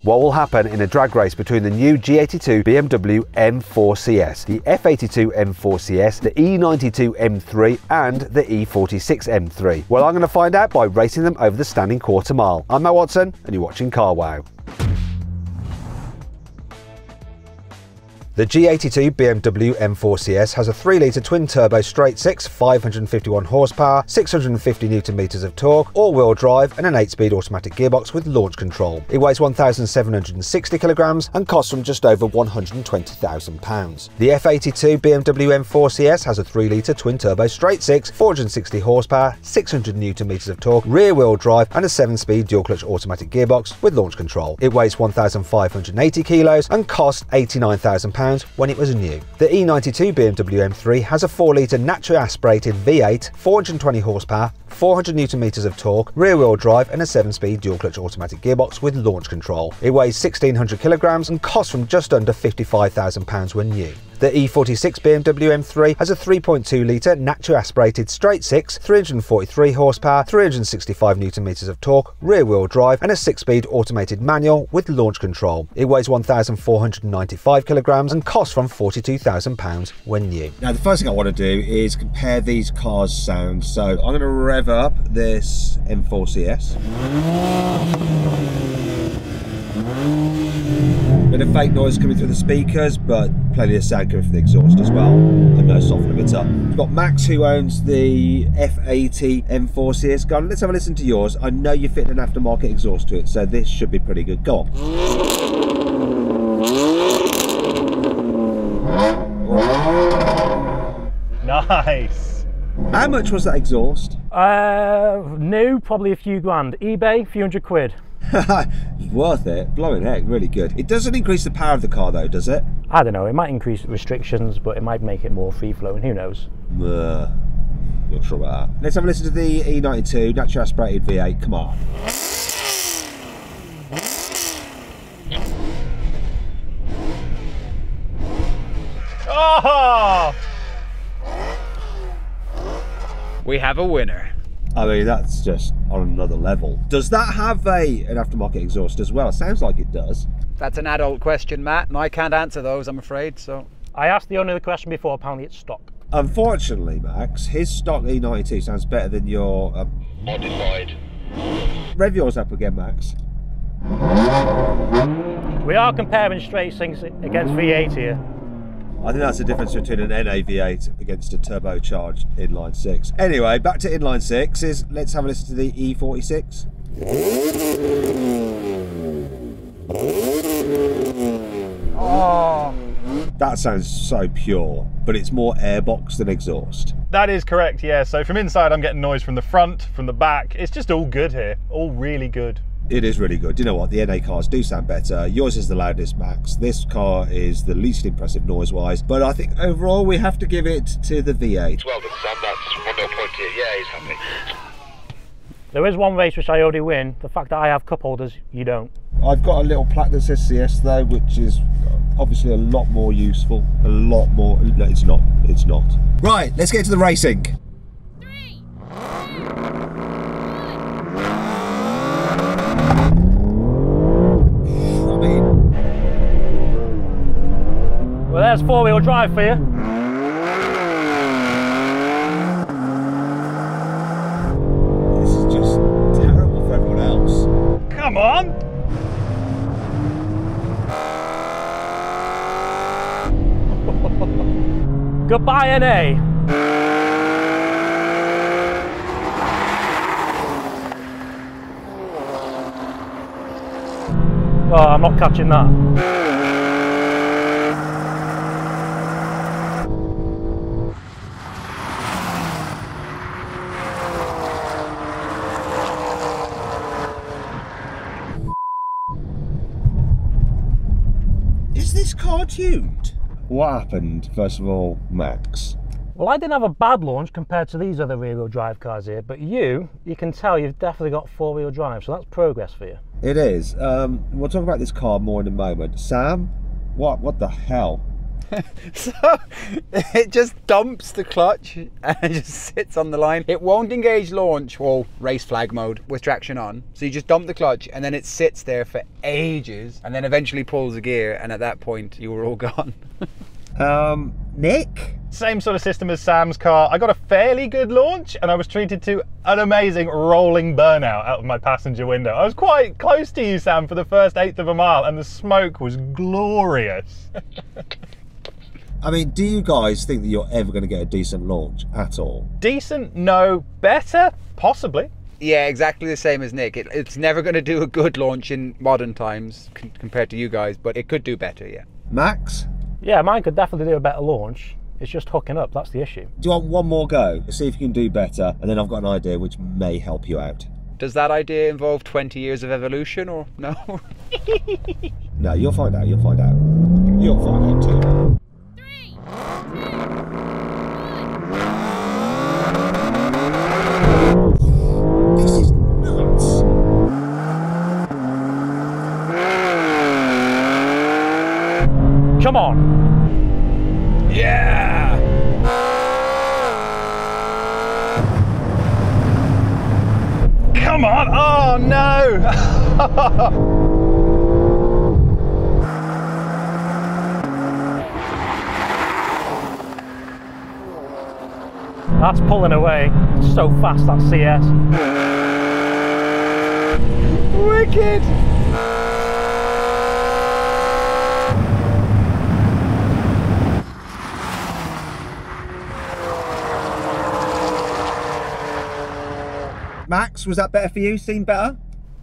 What will happen in a drag race between the new G82 BMW M4 CS, the F82 M4 CS, the E92 M3 and the E46 M3? Well, I'm going to find out by racing them over the standing quarter mile. I'm Matt Watson and you're watching Car Wow. The G82 BMW M4 CS has a 3-litre twin-turbo straight-six, 551 horsepower, 650 Nm of torque, all-wheel drive and an 8-speed automatic gearbox with launch control. It weighs 1,760 kilograms and costs from just over £120,000. The F82 BMW M4 CS has a 3-litre twin-turbo straight-six, 460 horsepower, 600 Nm of torque, rear-wheel drive and a 7-speed dual-clutch automatic gearbox with launch control. It weighs 1,580 kilos and cost £89,000 when it was new. The E92 BMW M3 has a 4-litre naturally aspirated V8, 420 horsepower, 400 Nm of torque, rear-wheel drive and a 7-speed dual-clutch automatic gearbox with launch control. It weighs 1,600 kilograms and costs from just under £55,000 when new. The E46 BMW M3 has a 3.2-litre naturally aspirated straight-six, 343 horsepower, 365 Nm of torque, rear-wheel drive and a 6-speed automated manual with launch control. It weighs 1,495 kilograms and costs from £42,000 when new. Now the first thing I want to do is compare these cars' sound, so I'm going to rev up this M4 CS. Bit of fake noise coming through the speakers, but plenty of sound coming from the exhaust as well, and no soft limiter. We've got Max, who owns the F80 M4 CS gun. Let's have a listen to yours. I know you fit an aftermarket exhaust to it, so this should be pretty good. Go on. Nice. How much was that exhaust? New, probably a few grand. eBay, a few hundred quid. Worth it, blowing heck, really good. It doesn't increase the power of the car though, does it? I don't know, it might increase restrictions, but it might make it more free-flowing, who knows? Not sure about that. Let's have a listen to the E92 naturally aspirated V8, come on. Oh! We have a winner. I mean, that's just on another level. Does that have an aftermarket exhaust as well? It sounds like it does. That's an adult question, Matt, and I can't answer those, I'm afraid, so... I asked the owner the question before, apparently it's stock. Unfortunately, Max, his stock E92 sounds better than your... modified. Rev yours up again, Max. We are comparing straight six against V8 here. I think that's the difference between an NA V8 against a turbocharged inline six. Anyway, back to inline sixes. Let's have a listen to the E46. Oh. That sounds so pure, but it's more airbox than exhaust. That is correct, yeah. So from inside I'm getting noise from the front, from the back. It's just all good here, all really good. It is really good. You know what? The NA cars do sound better. Yours is the loudest, Max. This car is the least impressive noise-wise. But I think overall we have to give it to the V8. Well done, Sam. That's 1 point here. Yeah, he's happy. There is one race which I already win. The fact that I have cup holders, you don't. I've got a little plaque that says CS though, which is obviously a lot more useful. A lot more... No, it's not. It's not. Right, let's get to the racing. Well, there's four-wheel drive for you. This is just terrible for everyone else. Come on! Goodbye, NA. Oh, I'm not catching that. Is this car tuned? What happened, first of all, Max? Well, I didn't have a bad launch compared to these other rear-wheel drive cars here, but you can tell you've definitely got four-wheel drive, so that's progress for you. It is. We'll talk about this car more in a moment. Sam, what the hell? So it just dumps the clutch and it just sits on the line. It won't engage launch or race flag mode with traction on. So you just dump the clutch and then it sits there for ages and then eventually pulls a gear, and at that point you were all gone. Nick? Same sort of system as Sam's car. I got a fairly good launch and I was treated to an amazing rolling burnout out of my passenger window. I was quite close to you, Sam, for the first 1/8 of a mile, and the smoke was glorious. I mean, do you guys think that you're ever going to get a decent launch at all? Decent? No. Better? Possibly. Yeah, exactly the same as Nick. It's never going to do a good launch in modern times compared to you guys, but it could do better, yeah. Max? Yeah, mine could definitely do a better launch. It's just hooking up, that's the issue. Do you want one more go? See if you can do better, and then I've got an idea which may help you out. Does that idea involve 20 years of evolution, or no? No, you'll find out, you'll find out. You'll find out too. 3, 2, 1. This is nuts. Come on! Yeah! Come on! Oh no! That's pulling away. It's so fast, that CS. Wicked! Max, was that better for you? Seemed better?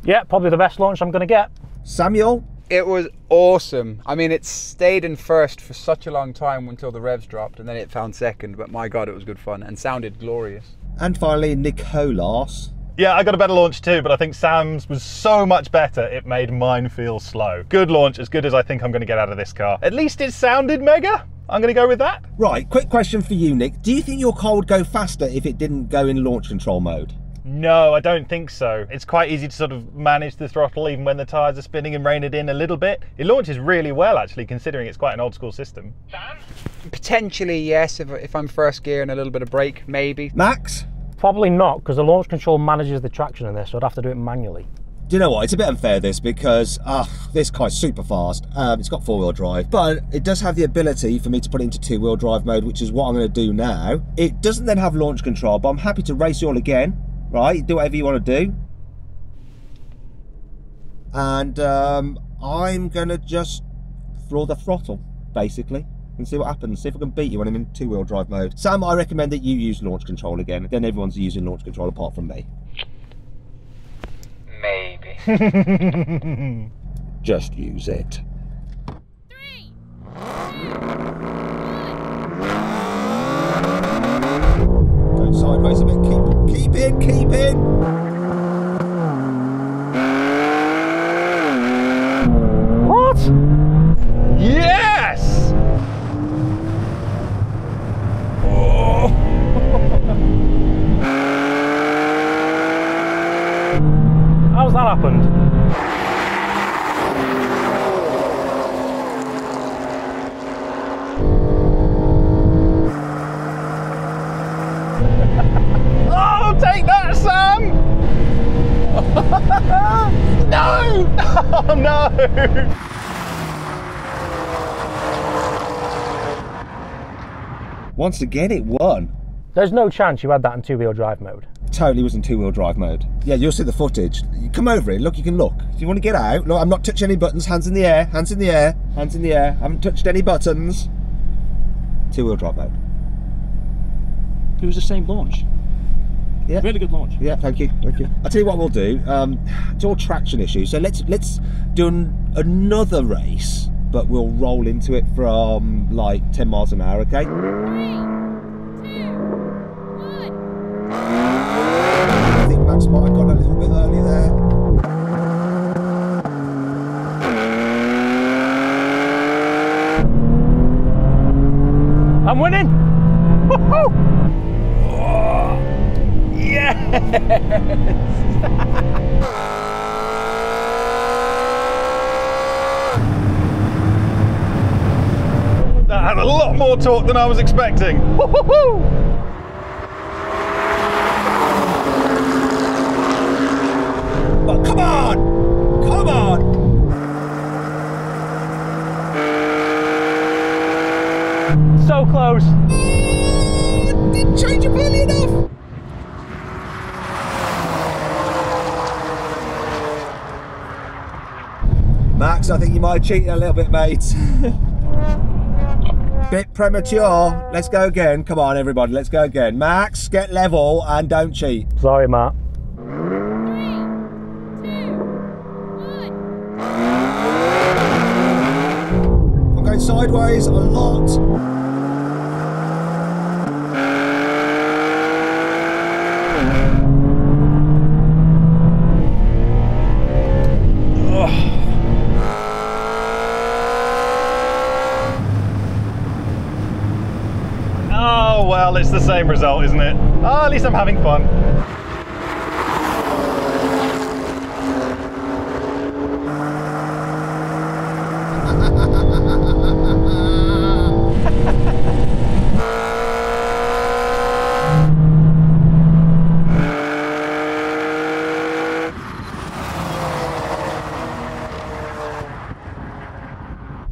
Yeah, probably the best launch I'm going to get. Samuel? It was awesome. I mean, it stayed in first for such a long time until the revs dropped, and then it found second, but my God, it was good fun and sounded glorious. And finally, Nicolas. Yeah, I got a better launch too, but I think Sam's was so much better, it made mine feel slow. Good launch, as good as I think I'm going to get out of this car. At least it sounded mega. I'm going to go with that. Right, quick question for you, Nick. Do you think your car would go faster if it didn't go in launch control mode? No, I don't think so. It's quite easy to sort of manage the throttle even when the tyres are spinning and rein it in a little bit. It launches really well, actually, considering it's quite an old school system. Potentially, yes, if I'm first gear and a little bit of brake, maybe. Max? Probably not, because the launch control manages the traction in this, so I'd have to do it manually. Do you know what? It's a bit unfair, this, because this car's super fast. It's got 4-wheel drive, but it does have the ability for me to put it into 2-wheel drive mode, which is what I'm going to do now. It doesn't then have launch control, but I'm happy to race you all again. Right, do whatever you want to do. And I'm going to just floor the throttle, basically, and see what happens. See if I can beat you when I'm in 2-wheel drive mode. Sam, I recommend that you use launch control again. Then everyone's using launch control apart from me. Maybe. Just use it. 3, Going sideways a bit. Keep in. What? Yes! Oh. How's that happened? Oh, take that, Sam! No! Oh, no! Once again, it won. There's no chance you had that in 2-wheel drive mode. Totally was in 2-wheel drive mode. Yeah, you'll see the footage. You come over it, look, you can look. If you want to get out, look, I'm not touching any buttons, hands in the air, hands in the air, hands in the air. I haven't touched any buttons. 2-wheel drive mode. It was the same launch. Yeah. Really good launch. Yeah, thank you. I'll tell you what we'll do. It's all traction issues, so let's do another race, but we'll roll into it from like 10 miles an hour, okay? 3, 2, 1. I think Max might have gone a little bit early there. I'm winning! Woohoo! That That had a lot more torque than I was expecting. Woo-hoo-hoo! But come on! Come on! So close. Didn't change it early enough! Max, I think you might have cheated a little bit, mate. Bit premature. Let's go again. Come on, everybody, let's go again. Max, get level and don't cheat. Sorry, Matt. 3, 2, 1. I'm going sideways a lot. Oh, well, it's the same result, isn't it? Oh, at least I'm having fun.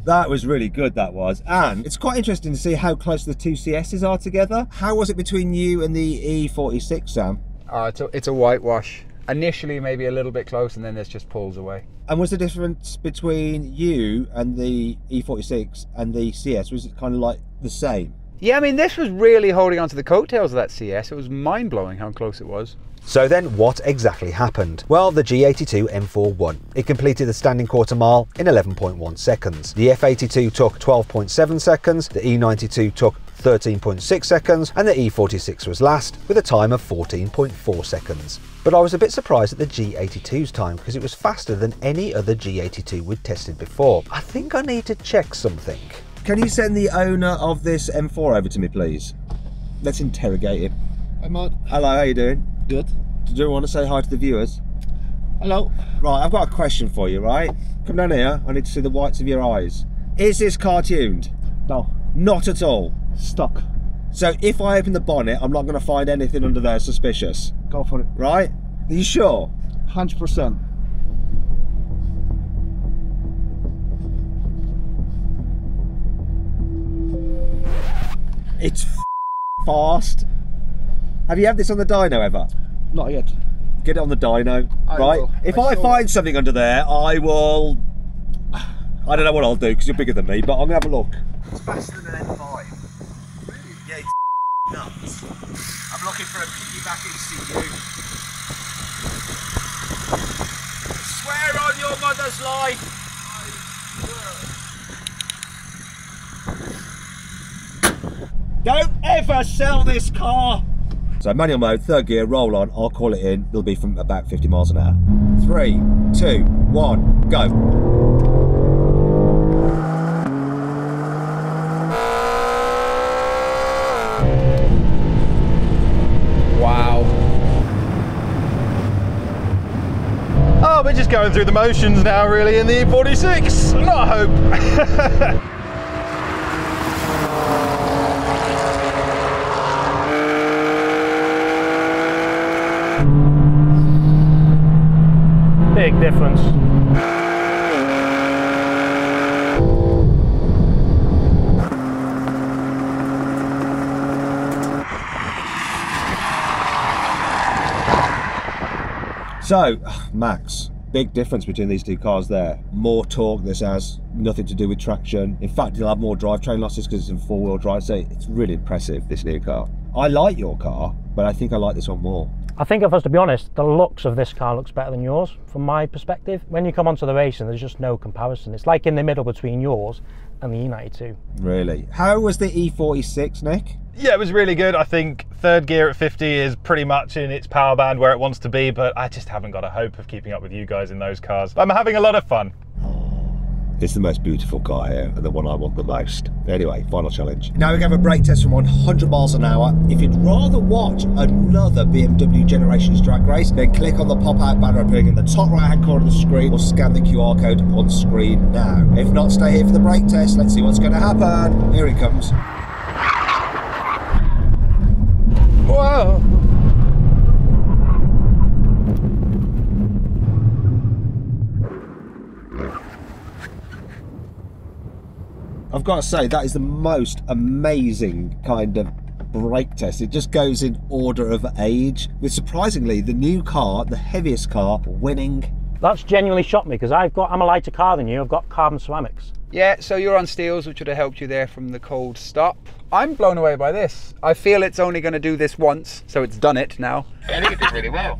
That was really good, that was. And it's quite interesting to see how close the two CSs are together. How was it between you and the E46, Sam? It's a whitewash. Initially maybe a little bit close, and then this just pulls away. And was the difference between you and the E46 and the CS, was it kind of like the same? Yeah, I mean, this was really holding on to the coattails of that CS. It was mind-blowing how close it was. So then what exactly happened? Well, the G82 M4 won. It completed the standing quarter mile in 11.1 seconds. The F82 took 12.7 seconds, the E92 took 13.6 seconds, and the E46 was last with a time of 14.4 seconds. But I was a bit surprised at the G82's time because it was faster than any other G82 we'd tested before. I think I need to check something. Can you send the owner of this M4 over to me, please? Let's interrogate him. Hi, Matt. Hello, how you doing? Good. Do you want to say hi to the viewers? Hello. Right, I've got a question for you, right? Come down here, I need to see the whites of your eyes. Is this car tuned? No. Not at all. Stuck. So if I open the bonnet, I'm not going to find anything under there suspicious, Go for it. right? Are you sure? 100%. It's fast. Have you had this on the dyno ever? Not yet. Get it on the dyno, I right? will. If I I saw find something under there, I will... I don't know what I'll do because you're bigger than me, but I'm going to have a look. It's faster than an M5. Really? Yeah, it's nuts. I'm looking for a piggyback ECU. Swear on your mother's life. Don't ever sell this car. So manual mode, third gear, roll on, I'll call it in. It'll be from about 50 miles an hour. 3, 2, 1, go. Wow. Oh, we're just going through the motions now, really, in the E46. Not a hope. Big difference. So, Max, big difference between these two cars there. More torque, this has nothing to do with traction. In fact, you'll have more drivetrain losses because it's in four-wheel drive, so it's really impressive, this new car. I like your car, but I think I like this one more. I think if I was to be honest, the looks of this car looks better than yours, from my perspective. When you come onto the racing, there's just no comparison. It's like in the middle between yours and the E92. Really? How was the E46, Nick? Yeah, it was really good. I think third gear at 50 is pretty much in its power band where it wants to be, but I just haven't got a hope of keeping up with you guys in those cars. I'm having a lot of fun. It's the most beautiful car here and the one I want the most. Anyway, final challenge. Now we have a brake test from 100 miles an hour. If you'd rather watch another BMW Generations drag race, then click on the pop-out banner appearing in the top right-hand corner of the screen or scan the QR code on screen now. If not, stay here for the brake test. Let's see what's going to happen. Here it comes. Whoa! I've got to say, that is the most amazing kind of brake test. It just goes in order of age, with surprisingly the new car, the heaviest car, winning. That's genuinely shocked me because I'm a lighter car than you. I've got carbon ceramics. Yeah, so you're on steels, which would have helped you there from the cold stop. I'm blown away by this. I feel it's only going to do this once, so it's done it now. I think it did really well.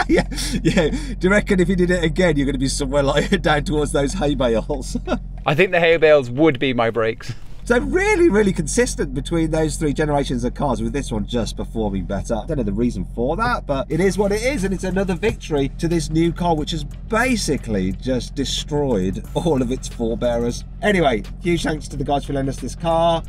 yeah. Do you reckon if you did it again, you're going to be somewhere like down towards those hay bales? I think the hay bales would be my brakes. So really consistent between those three generations of cars, with this one just performing better. I don't know the reason for that, but it is what it is, and it's another victory to this new car, which has basically just destroyed all of its forebearers. Anyway, huge thanks to the guys for lending us this car.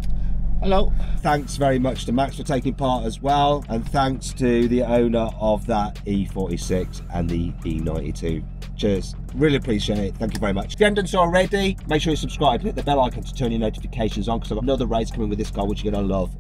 Hello. Thanks very much to Max for taking part as well, and thanks to the owner of that E46 and the E92. Cheers, really appreciate it. Thank you very much. If you haven't done so already, make sure you subscribe and hit the bell icon to turn your notifications on, because I've got another race coming with this car which you're gonna love.